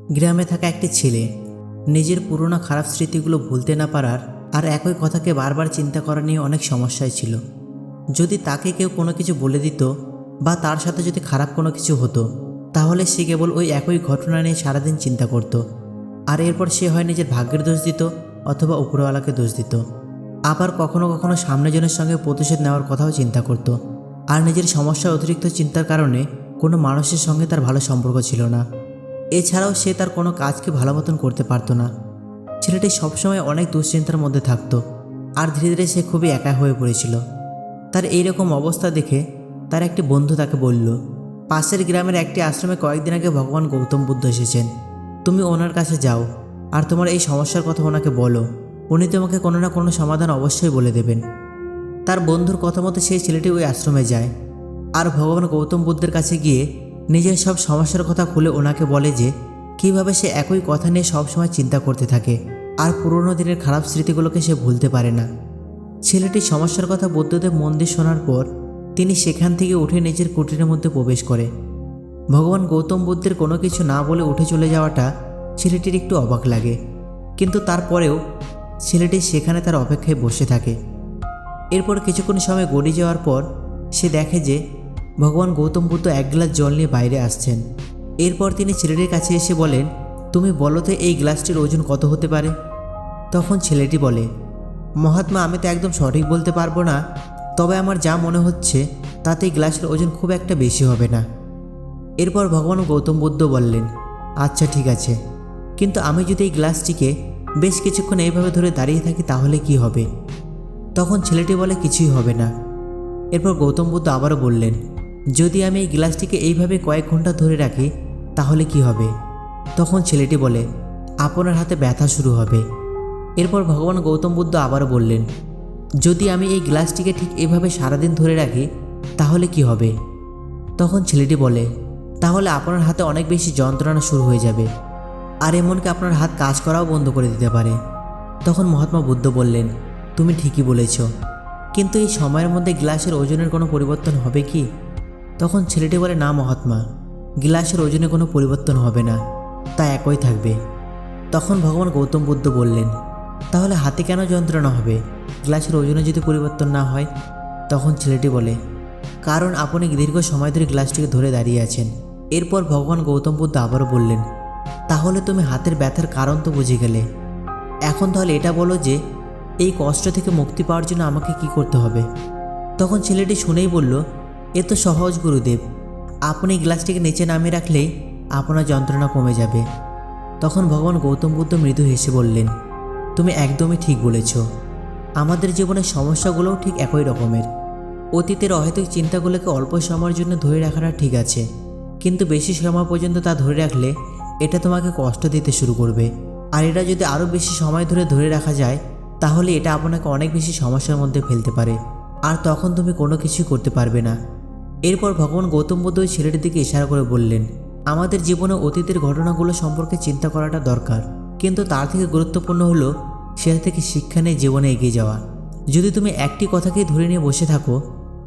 গ্রামে থাকা একটি ছেলে নিজের পুরনো খারাপ স্মৃতিগুলো ভুলতে না পারার আর একই কথাকে বারবার চিন্তা করা নিয়ে অনেক সমস্যায় ছিল। যদি তাকে কেউ কোনো কিছু বলে দিত বা তার সাথে যদি খারাপ কোনো কিছু হতো, তাহলে সে কেবল ওই একই ঘটনা নিয়ে সারাদিন চিন্তা করত। আর এরপর সে হয় নিজের ভাগ্যের দোষ দিত অথবা উপরওয়ালাকে দোষ দিত। আবার কখনো কখনো সামনেজনের সঙ্গে প্রতিশোধ নেওয়ার কথাও চিন্তা করত। আর নিজের সমস্যার অতিরিক্ত চিন্তার কারণে কোনো মানুষের সঙ্গে তার ভালো সম্পর্ক ছিল না। এছাড়াও সে তার কোনো কাজকে ভালো মতন করতে পারতো না। ছেলেটি সবসময় অনেক দুশ্চিন্তার মধ্যে থাকতো আর ধীরে ধীরে সে খুবই একা হয়ে পড়েছিল। তার এইরকম অবস্থা দেখে তার একটি বন্ধু তাকে বলল, পাশের গ্রামের একটি আশ্রমে কয়েকদিন আগে ভগবান গৌতম বুদ্ধ এসেছেন। তুমি ওনার কাছে যাও আর তোমার এই সমস্যার কথা ওনাকে বলো। উনি তোমাকে কোনো না কোনো সমাধান অবশ্যই বলে দেবেন। তার বন্ধুর কথা মতো সেই ছেলেটি ওই আশ্রমে যায় আর ভগবান গৌতম বুদ্ধের কাছে গিয়ে নিজের সব সমস্যার কথা খুলে ওনাকে বলে যে কীভাবে সে একই কথা নিয়ে সবসময় চিন্তা করতে থাকে আর পুরনো দিনের খারাপ স্মৃতিগুলোকে সে ভুলতে পারে না। ছেলেটি সমস্যার কথা বুদ্ধদেব মন দিয়ে শোনার পর তিনি সেখান থেকে উঠে নিজের কুটিরের মধ্যে প্রবেশ করে। ভগবান গৌতম বুদ্ধের কোনো কিছু না বলে উঠে চলে যাওয়াটা ছেলেটির একটু অবাক লাগে, কিন্তু তারপরেও ছেলেটি সেখানে তার অপেক্ষায় বসে থাকে। এরপর কিছুক্ষণ সময় গড়িয়ে যাওয়ার পর সে দেখে যে ভগবান গৌতম বুদ্ধ এক গ্লাস জল নিয়ে বাইরে আসছেন। এরপর তিনি ছেলেটির কাছে এসে বলেন, তুমি বলো তো এই গ্লাসটির ওজন কত হতে পারে? তখন ছেলেটি বলে, মহাত্মা, আমি তো একদম সঠিক বলতে পারবো না, তবে আমার যা মনে হচ্ছে তাতে এই গ্লাসের ওজন খুব একটা বেশি হবে না। এরপর ভগবান গৌতম বুদ্ধ বললেন, আচ্ছা ঠিক আছে, কিন্তু আমি যদি এই গ্লাসটিকে বেশ কিছুক্ষণ এইভাবে ধরে দাঁড়িয়ে থাকি তাহলে কি হবে? তখন ছেলেটি বলে, কিছুই হবে না। এরপর গৌতম বুদ্ধ আবারও বললেন, যদি আমি এই গ্লাসটিকে এইভাবে কয়েক ঘন্টা ধরে রাখি তাহলে কি হবে? তখন ছেলেটি বলে, আপনার হাতে ব্যথা শুরু হবে। এরপর ভগবান গৌতম বুদ্ধ আবারও বললেন, যদি আমি এই গ্লাসটিকে ঠিক এভাবে সারাদিন ধরে রাখি তাহলে কি হবে? তখন ছেলেটি বলে, তাহলে আপনার হাতে অনেক বেশি যন্ত্রণা শুরু হয়ে যাবে আর এমনকি আপনার হাত কাজ করাও বন্ধ করে দিতে পারে। তখন মহাত্মা বুদ্ধ বললেন, তুমি ঠিকই বলেছ, কিন্তু এই সময়ের মধ্যে গ্লাসের ওজনের কোনো পরিবর্তন হবে কি? তখন ছেলেটি বলে, না মহাত্মা, গ্লাসের ওজনে কোনো পরিবর্তন হবে না, তা একই থাকবে। তখন ভগবান গৌতম বুদ্ধ বললেন, তাহলে হাতে কেন যন্ত্রণা হবে গ্লাসের ওজনে যদি পরিবর্তন না হয়? তখন ছেলেটি বলে, কারণ আপনি দীর্ঘ সময় ধরে গ্লাসটিকে ধরে দাঁড়িয়ে আছেন। এরপর ভগবান গৌতম বুদ্ধ আবারও বললেন, তাহলে তুমি হাতের ব্যথার কারণ তো বুঝে গেলে, এখন তাহলে এটা বলো যে এই কষ্ট থেকে মুক্তি পাওয়ার জন্য আমাকে কি করতে হবে? তখন ছেলেটি শুনেই বলল, এ তো সহজ গুরুদেব, আপনি গ্লাসটিকে নিচে নামিয়ে রাখলেই আপনার যন্ত্রণা কমে যাবে। তখন ভগবান গৌতম বুদ্ধ মৃদু হেসে বললেন, তুমি একদমই ঠিক বলেছ, আমাদের জীবনের সমস্যাগুলোও ঠিক একই রকমের। অতীতের অহেতুক চিন্তাগুলোকে অল্প সময়ের জন্য ধরে রাখাটা ঠিক আছে, কিন্তু বেশি সময় পর্যন্ত তা ধরে রাখলে এটা তোমাকে কষ্ট দিতে শুরু করবে। আর এটা যদি আরও বেশি সময় ধরে রাখা যায় তাহলে এটা আপনাকে অনেক বেশি সমস্যার মধ্যে ফেলতে পারে আর তখন তুমি কোনো কিছুই করতে পারবে না। এরপর ভগবান গৌতম বুদ্ধ ওই ছেলেটির দিকে ইশারা করে বললেন, আমাদের জীবনে অতীতের ঘটনাগুলো সম্পর্কে চিন্তা করাটা দরকার, কিন্তু তার থেকে গুরুত্বপূর্ণ হলো সেটা থেকে শিক্ষা নিয়ে জীবনে এগিয়ে যাওয়া। যদি তুমি একটি কথাকেই ধরে নিয়ে বসে থাকো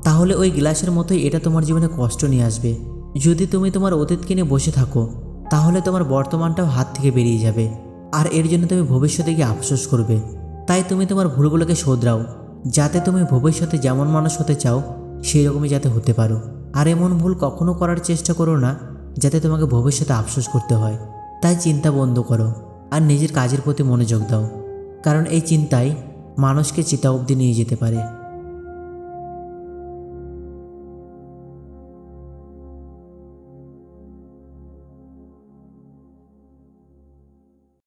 তাহলে ওই গ্লাসের মতোই এটা তোমার জীবনে কষ্ট নিয়ে আসবে। যদি তুমি তোমার অতীতকে নিয়ে বসে থাকো তাহলে তোমার বর্তমানটাও হাত থেকে বেরিয়ে যাবে আর এর জন্য তুমি ভবিষ্যতে গিয়ে আফসোস করবে। তাই তুমি তোমার ভুলগুলোকে শোধরাও, যাতে তুমি ভবিষ্যতে যেমন মানুষ হতে চাও সেই রকমই যাতে হতে পারো। আর এমন ভুল কখনো করার চেষ্টা করো না যাতে তোমাকে ভবিষ্যতে আফসোস করতে হয়। তাই চিন্তা বন্ধ করো আর নিজের কাজের প্রতি মনোযোগ দাও, কারণ এই চিন্তাই মানুষকে চিতা অবধি নিয়ে যেতে পারে।